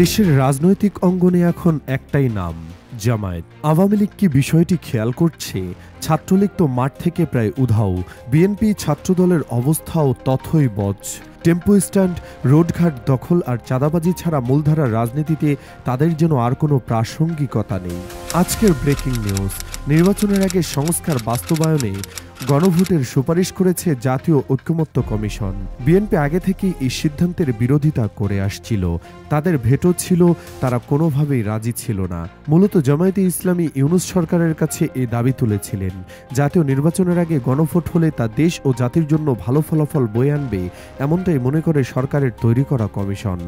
দেশের রাজনৈতিক অঙ্গনে এখন একটাই নাম, জামায়াত। আওয়ামী লীগ কি বিষয়টি খেয়াল করছে? ছাত্রলীগ তো মাঠ থেকে প্রায় উধাও। বিএনপি ছাত্রদলের অবস্থাও তথই বজ। টেম্পো স্ট্যান্ড, রোডঘাট দখল আর চাঁদাবাজি ছাড়া মূলধারার রাজনীতিতে তাদের যেন আর কোনো প্রাসঙ্গিকতা নেই। আজকের ব্রেকিং নিউজ, নির্বাচনের আগে সংস্কার বাস্তবায়নে গণভোটের সুপারিশ করেছে জাতীয় ঐকমত্য কমিশন। বিএনপি আগে থেকেই এই সিদ্ধান্তের বিরোধিতা করে আসছিল। তাদের ভেটো ছিল, তারা কোনোভাবেই রাজি ছিল না। মূলত জামায়াতে ইসলামী ইউনূস সরকারের কাছে এই দাবি তুলেছিলেন, জাতীয় নির্বাচনের আগে গণভোট হলে তা দেশ ও জাতির জন্য ভালো ফলাফল বয়ে আনবে, এমনটাই মনে করে সরকারের তৈরি করা কমিশন।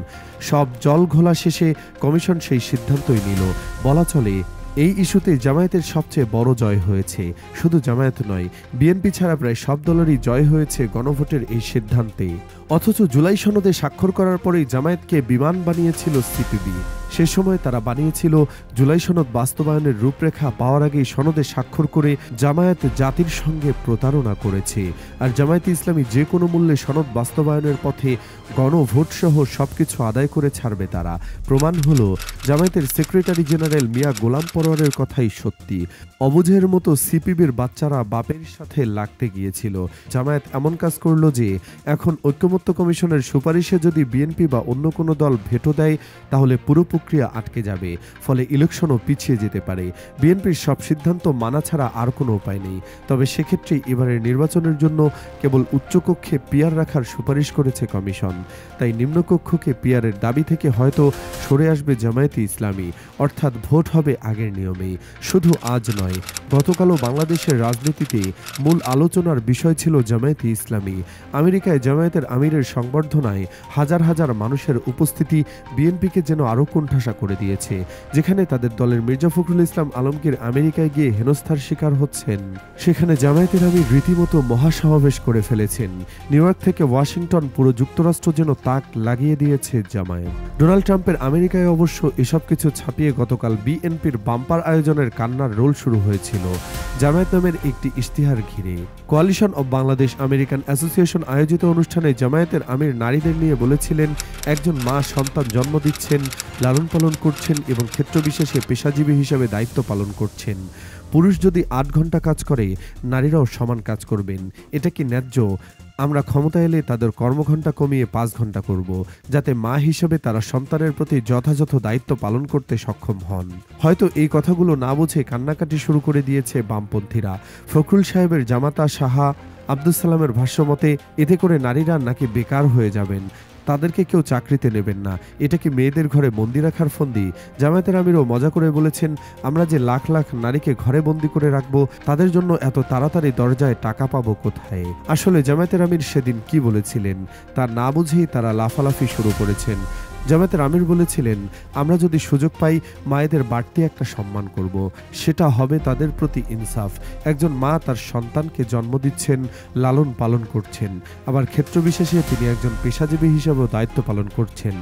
সব জল ঘোলা শেষে কমিশন সেই সিদ্ধান্তই নিল। বলা চলে এই ইস্যুতে জামায়াতের সবচেয়ে বড় জয় হয়েছে। শুধু জামায়াত নয়, বিএনপি ছাড়া প্রায় সব দলেরই জয় হয়েছে গণভোটের এই সিদ্ধান্তে। অথচ জুলাই সনদে স্বাক্ষর করার পরেই জামায়াতকে বিমান বানিয়েছিল সিপিবি। সে সময় তারা বানিয়েছিল জুলাই সনদ বাস্তবায়নের রূপরেখা পাওয়ার আগেই সনদে স্বাক্ষর করে জামায়াত জাতির সঙ্গে প্রতারণা করেছে। আর জামায়াতে ইসলামী যে কোনো মূল্যে সনদ বাস্তবায়নের পথে গণভোট সহ সবকিছু আদায় করে ছাড়বে তারা। প্রমাণ হলো জামায়াতের সেক্রেটারি জেনারেল মিয়া গোলাম পরোয়ারের কথাই সত্যি। অবুঝের মতো সিপিবির বাচ্চারা বাপের সাথে লাগতে গিয়েছিল। জামায়াত এমন কাজ করলো যে এখন ঐকমত্য কমিশনের সুপারিশে যদি বিএনপি বা অন্য কোনো দল ভেটো দেয়, তাহলে পুরো প্রক্রিয়া আটকে যাবে। ফলে ইলেকশনও পিছিয়ে যেতে পারে। বিএনপির সব সিদ্ধান্ত মানা ছাড়া আর কোনো উপায় নেই। তবে সেক্ষেত্রে এবারের নির্বাচনের জন্য কেবল উচ্চকক্ষে পিআর রাখার সুপারিশ করেছে কমিশন। তাই নিম্নকক্ষকে পিআরের দাবি থেকে হয়তো সরে আসবে জামায়াতে ইসলামী, অর্থাৎ ভোট হবে আগের নিয়মেই। শুধু আজ নয়, গতকালও বাংলাদেশের রাজনীতিতে মূল আলোচনার বিষয় ছিল জামায়াতে ইসলামী। আমেরিকায় জামায়াতের আমিরের সংবর্ধনায় হাজার হাজার মানুষের উপস্থিতি বিএনপিকে যেন আরও কোণঠাসা করে দিয়েছে। যেখানে তাদের দলের মির্জা ফখরুল ইসলাম আলমগীর আমেরিকায় গিয়ে হেনস্থার শিকার হচ্ছেন, সেখানে জামায়াতের আমির রীতিমতো মহাসমাবেশ করে ফেলেছেন। নিউ ইয়র্ক থেকে ওয়াশিংটন, পুরো যুক্তরাষ্ট্র যেন তাক লাগিয়ে দিয়েছে জামায়াত। ডোনাল্ড ট্রাম্পের আমেরিকায় অবশ্য এসব কিছু ছাপিয়ে গতকাল বিএনপির বাম্পার আয়োজনের কান্নার রোল শুরু হয়েছিল জামায়াত নামের একটি ইশতেহার ঘিরে। Coalition of Bangladesh American association আয়োজিত অনুষ্ঠানে জামায়াতের আমির নারীদের নিয়ে বলেছিলেন, একজন মা সন্তান জন্ম দিচ্ছেন, লালন পালন করছেন এবং ক্ষেত্রবিশেষে পেশাজীবী হিসেবে দায়িত্ব পালন করছেন। পুরুষ যদি ৮ ঘন্টা কাজ করে, নারীরাও সমান কাজ করবেন। এটা কি ন্যায্য? আমরা ক্ষমতা এলে তাদের কর্মঘণ্টা কমিয়ে ৫ ঘন্টা করব, যাতে মা হিসেবে তারা সন্তানের প্রতি যথাযথ দায়িত্ব পালন করতে সক্ষম হন। হয়তো এই কথাগুলো না বুঝে কান্নাকাটি শুরু করে দিয়েছে বামপন্থীরা। ফখরুল সাহেবের জামাতা সাহা আব্দুল সালামের ভাষ্যমতে এতে করে নারীরা নাকি বেকার হয়ে যাবেন, তাদেরকে কেউ চাকরিতে নেবেন না। এটা কি মেয়েদের ঘরে বন্দি রাখার ফন্দি? জামায়াতের আমিরও মজা করে বলেছেন, আমরা যে লাখ লাখ নারীকে ঘরে বন্দি করে রাখবো, তাদের জন্য এত তাড়াতাড়ি দরজায় টাকা পাবো কোথায়? আসলে জামায়াতের আমির সেদিন কি বলেছিলেন তা না বুঝেই তারা লাফালাফি শুরু করেছেন। জামায়াতের আমির বলেছিলেন, আমরা যদি সুযোগ পাই মায়েদের বাড়তি একটা সম্মান করব, সেটা হবে তাদের প্রতি ইনসাফ। একজন মা তার সন্তানকে জন্ম দিচ্ছেন, লালন পালন করছেন, আবার ক্ষেত্রবিশেষে তিনি একজন পেশাজীবী হিসেবেও দায়িত্ব পালন করছেন।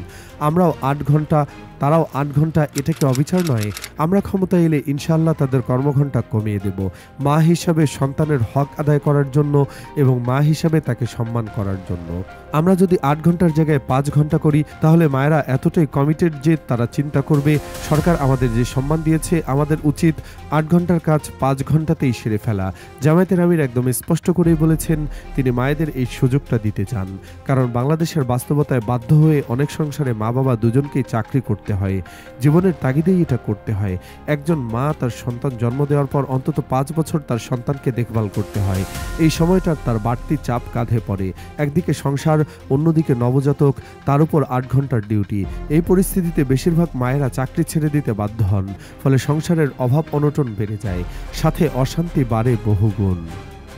আমরাও ৮ ঘন্টা, তারাও ৮ ঘন্টা, এটা কি অবিচার নয়? আমরা ক্ষমতা এলে ইনশাআল্লাহ তাদের কর্মঘণ্টা কমিয়ে দেব, মা হিসাবে সন্তানের হক আদায় করার জন্য এবং মা হিসাবে তাকে সম্মান করার জন্য। আমরা যদি ৮ ঘন্টার জায়গায় ৫ ঘন্টা করি, তাহলে মায়েরা এতটাই কমিটেড যে তারা চিন্তা করবে, সরকার আমাদের যে সম্মান দিয়েছে, আমাদের উচিত ৮ ঘন্টার কাজ ৫ ঘন্টাতেই সেরে ফেলা। জামায়াতের আমির একদম স্পষ্ট করেই বলেছেন, তিনি মায়েদের এই সুযোগটা দিতে চান। কারণ বাংলাদেশের বাস্তবতায় বাধ্য হয়ে অনেক সংসারে মা বাবা দুজনকেই চাকরি করতে হয়, জীবনের তাগিদেই এটা করতে হয়। একজন মা তার সন্তান জন্ম দেওয়ার পর অন্তত ৫ বছর তার সন্তানকে দেখভাল করতে হয়। এই সময়টার তার বাড়তি চাপ কাঁধে পড়ে। একদিকে সংসার, অন্যদিকে নবজাতক, তার উপর ৮ ঘন্টার ডিউটি। এই পরিস্থিতিতে বেশিরভাগ মায়েরা চাকরি ছেড়ে দিতে বাধ্য হন। ফলে সংসারের অভাব অনটন বেড়ে যায়, সাথে অশান্তি বাড়ে বহুগুণ।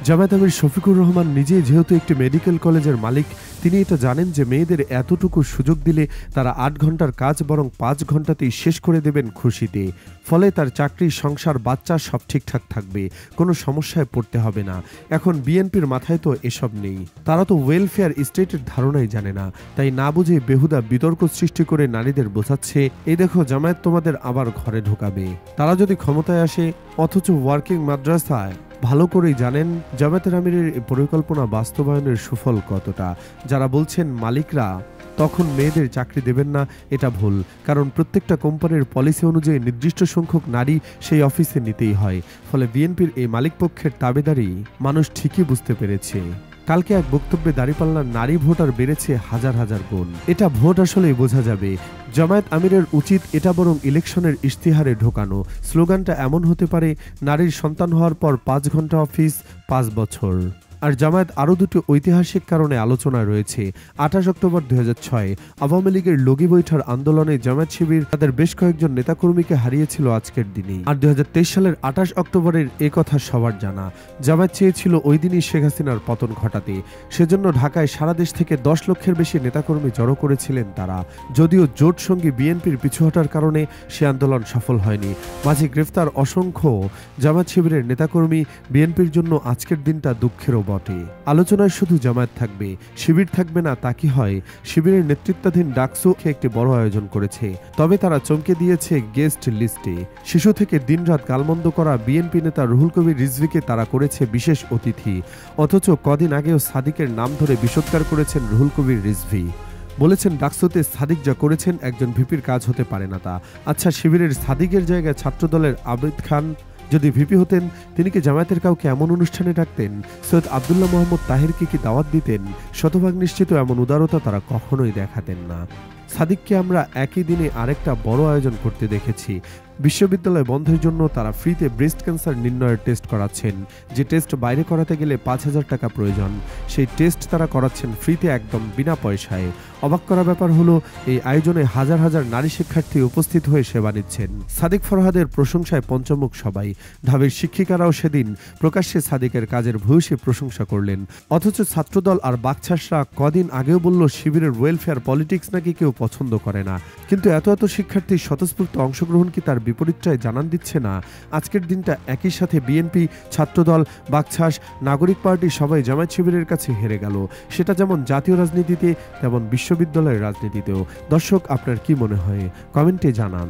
জামায়াত আমির শফিকুর রহমান নিজে যেহেতু একটি মেডিকেল কলেজের মালিক, তিনি এটা জানেন যে মেয়েদের এতটুকু সুযোগ দিলে তারা ৮ ঘন্টার কাজ বরং ৫ ঘন্টাতেই শেষ করে দেবেন খুশিতে। ফলে তার চাকরি, সংসার, বাচ্চা সব ঠিকঠাক থাকবে, কোনো সমস্যায় পড়তে হবে না। এখন বিএনপির মাথায় তো এসব নেই। তারা তো ওয়েলফেয়ার স্টেটের ধারণাই জানে না। তাই না বুঝে বেহুদা বিতর্ক সৃষ্টি করে নারীদের বোঝাচ্ছে, এই দেখো জামায়াত তোমাদের আবার ঘরে ঢোকাবে। তারা যদি ক্ষমতায় আসে, অথচ ওয়ার্কিং মাদ্রাসায় ভালো করেই জানেন জামায়াতের আমিরের এই পরিকল্পনা বাস্তবায়নের সুফল কতটা। যারা বলছেন মালিকরা তখন মেয়েদের চাকরি দেবেন না, এটা ভুল। কারণ প্রত্যেকটা কোম্পানির পলিসি অনুযায়ী নির্দিষ্ট সংখ্যক নারী সেই অফিসে নিতেই হয়। ফলে বিএনপির এই মালিকপক্ষের দাবিদারি মানুষ ঠিকই বুঝতে পেরেছে। কালকে এক বক্তব্যে দাঁড়িপাল্লার নারী ভোটার বেড়েছে হাজার হাজার গুণ। এটা ভোট আসলেই বোঝা যাবে। জামায়াত আমিরের উচিত এটা বরং ইলেকশনের ইশতেহারে ঢোকানো। স্লোগানটা এমন হতে পারে, নারীর সন্তান হওয়ার পর 5 ঘন্টা অফিস, 5 বছর। আর জামায়াত আরও দুটি ঐতিহাসিক কারণে আলোচনায় রয়েছে। 28 অক্টোবর 2006 আওয়ামী লীগের লগি বৈঠার আন্দোলনে জামায়াত শিবির তাদের বেশ কয়েকজন নেতাকর্মীকে হারিয়েছিল আজকের দিনেই। আর 2023 সালের 28 অক্টোবরের এ কথা সবার জানা। জামায়াত চেয়েছিল ওই দিনই শেখ হাসিনার পতন ঘটাতে। সেজন্য ঢাকায় সারা দেশ থেকে 10 লক্ষের বেশি নেতাকর্মী জড়ো করেছিলেন তারা। যদিও জোট সঙ্গী বিএনপির পিছু হটার কারণে সে আন্দোলন সফল হয়নি। মাঝে গ্রেফতার অসংখ্য জামায়াত শিবিরের নেতাকর্মী। বিএনপির জন্য আজকের দিনটা দুঃখেরও বটে। আলোচনায় শুধু জামায়াত থাকবে, শিবির থাকবে না তা কি হয়? শিবিরের নেতৃত্বাধীন ডাকসু একটি বড় আয়োজন করেছে, তবে তারা চমকে দিয়েছে গেস্ট লিস্টে। শিশু থেকে দিনরাত গালমন্দ করা বিএনপি নেতা রুহুল কবির রিজভীকে তারা করেছে বিশেষ অতিথি। অথচ কদিন আগেও সাদিকের নাম ধরে বিষোৎকার করেছেন রুহুল কবির রিজভী। বলেছেন ডাকসুতে সাদিক যা করেছেন একজন ভিপির কাজ হতে পারে না তা। আচ্ছা, শিবিরের সাদিকের জায়গায় ছাত্রদলের আবেদ খান যদি ভিপি হতেন, তিনি কি জামায়াতের কাউকে এমন অনুষ্ঠানে ডাকতেন? সৈয়দ আব্দুল্লাহ মোহাম্মদ তাহেরকে কি দাওয়াত দিতেন? শতভাগ নিশ্চিত এমন উদারতা তারা কখনোই দেখাতেন না। সাদিককে আমরা একই দিনে আরেকটা বড় আয়োজন করতে দেখেছি। বিশ্ববিদ্যালয় বন্ধের জন্য তারা ফ্রিতে ব্রেস্ট ক্যান্সার নির্ণয়ের টেস্ট করাচ্ছেন। যে টেস্ট বাইরে করাতে গেলে 5,000 টাকা প্রয়োজন, সেই টেস্ট তারা করাচ্ছেন ফ্রিতে, একদম বিনা পয়সায়। অবাক করা ব্যাপার হলো, এই আয়োজনে হাজার হাজার নারী শিক্ষার্থী উপস্থিত হয়ে সেবা নিচ্ছেন। সাদিক ফরহাদের প্রশংসায় পঞ্চমুখ সবাই। ঢাবির শিক্ষিকারাও সেদিন প্রকাশ্যে সাদিকের কাজের ভূয়সী প্রশংসা করলেন। অথচ ছাত্রদল আর বাকছাসরা কদিন আগেও বলল শিবিরের ওয়েলফেয়ার পলিটিক্স নাকি কেউ পছন্দ করে না। কিন্তু এত এত শিক্ষার্থীর স্বতঃস্ফূর্ত অংশগ্রহণ কি তার বিপরীতটায় জানান দিচ্ছে না? আজকের দিনটা একই সাথে বিএনপি, ছাত্রদল, বাকছাস, নাগরিক পার্টি সবাই জামায়াত শিবিরের কাছে হেরে গেল। সেটা যেমন জাতীয় রাজনীতিতে তেমন বিশ্ববিদ্যালয়ের রাজনীতিতেও। দর্শক, আপনার কি মনে হয়? কমেন্টে জানান।